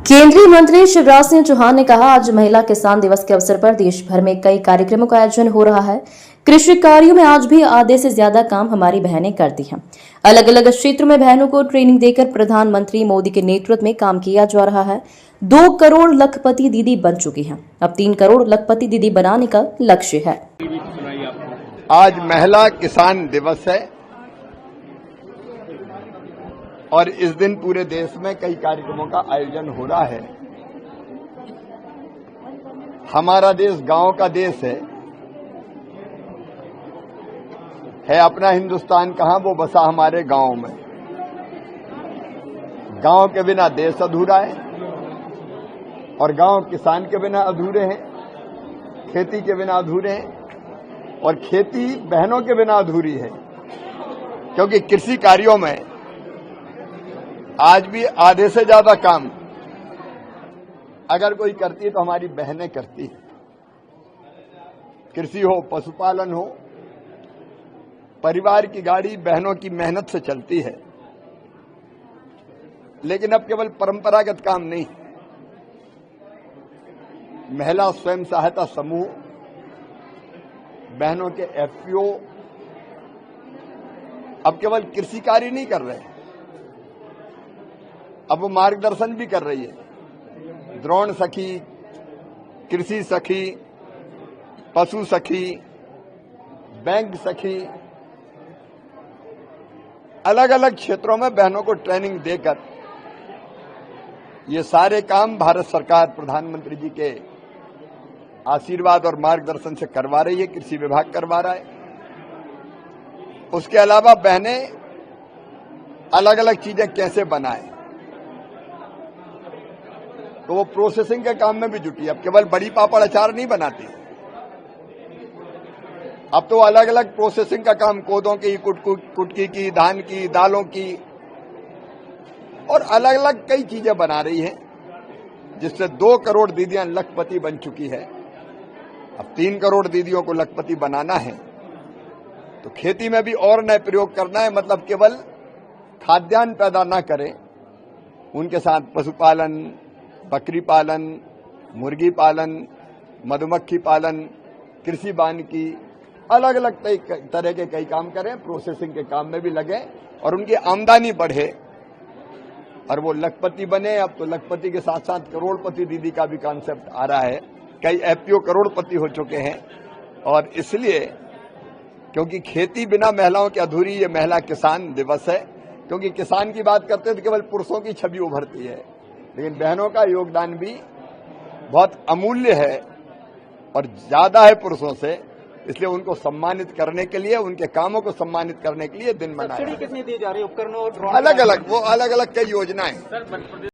केंद्रीय मंत्री शिवराज सिंह चौहान ने कहा, आज महिला किसान दिवस के अवसर पर देश भर में कई कार्यक्रमों का आयोजन हो रहा है। कृषि कार्यों में आज भी आधे से ज्यादा काम हमारी बहनें करती हैं। अलग अलग क्षेत्रों में बहनों को ट्रेनिंग देकर प्रधानमंत्री मोदी के नेतृत्व में काम किया जा रहा है। 2 करोड़ लखपति दीदी बन चुकी हैं। अब 3 करोड़ लखपति दीदी बनाने का लक्ष्य है। आज महिला किसान दिवस है और इस दिन पूरे देश में कई कार्यक्रमों का आयोजन हो रहा है। हमारा देश गांव का देश है अपना हिंदुस्तान कहां, वो बसा हमारे गांव में। गांव के बिना देश अधूरा है और गांव किसान के बिना अधूरे हैं, खेती के बिना अधूरे हैं और खेती बहनों के बिना अधूरी है, क्योंकि कृषि कार्यों में आज भी आधे से ज्यादा काम अगर कोई करती है तो हमारी बहनें करती है। कृषि हो, पशुपालन हो, परिवार की गाड़ी बहनों की मेहनत से चलती है। लेकिन अब केवल परंपरागत काम नहीं, महिला स्वयं सहायता समूह, बहनों के एफपीओ अब केवल कृषि कार्य नहीं कर रहे, अब वो मार्गदर्शन भी कर रही है। द्रोण सखी, कृषि सखी, पशु सखी, बैंक सखी, अलग अलग क्षेत्रों में बहनों को ट्रेनिंग देकर ये सारे काम भारत सरकार प्रधानमंत्री जी के आशीर्वाद और मार्गदर्शन से करवा रही है। कृषि विभाग करवा रहा है। उसके अलावा बहनें अलग अलग चीजें कैसे बनाएं, तो वो प्रोसेसिंग के काम में भी जुटी। अब केवल बड़ी पापड़ अचार नहीं बनाती, अब तो अलग अलग प्रोसेसिंग का काम, कोदों की, कुटकी की, धान की, दालों की और अलग अलग कई चीजें बना रही है, जिससे 2 करोड़ दीदियां लखपति बन चुकी है। अब 3 करोड़ दीदियों को लखपति बनाना है तो खेती में भी और नए प्रयोग करना है। मतलब केवल खाद्यान्न पैदा न करें, उनके साथ पशुपालन, बकरी पालन, मुर्गी पालन, मधुमक्खी पालन, कृषि वानिकी, अलग अलग तरह के कई काम करें, प्रोसेसिंग के काम में भी लगे और उनकी आमदनी बढ़े और वो लखपति बने। अब तो लखपति के साथ साथ करोड़पति दीदी का भी कॉन्सेप्ट आ रहा है। कई एफपीओ करोड़पति हो चुके हैं और इसलिए क्योंकि खेती बिना महिलाओं की अधूरी, ये महिला किसान दिवस है। क्योंकि किसान की बात करते हैं तो केवल पुरुषों की छवि उभरती है, लेकिन बहनों का योगदान भी बहुत अमूल्य है और ज्यादा है पुरुषों से। इसलिए उनको सम्मानित करने के लिए, उनके कामों को सम्मानित करने के लिए दिन मनाया। कितनी दी जा रही है उपकरणों और अलग अलग, वो अलग अलग कई योजनाएं।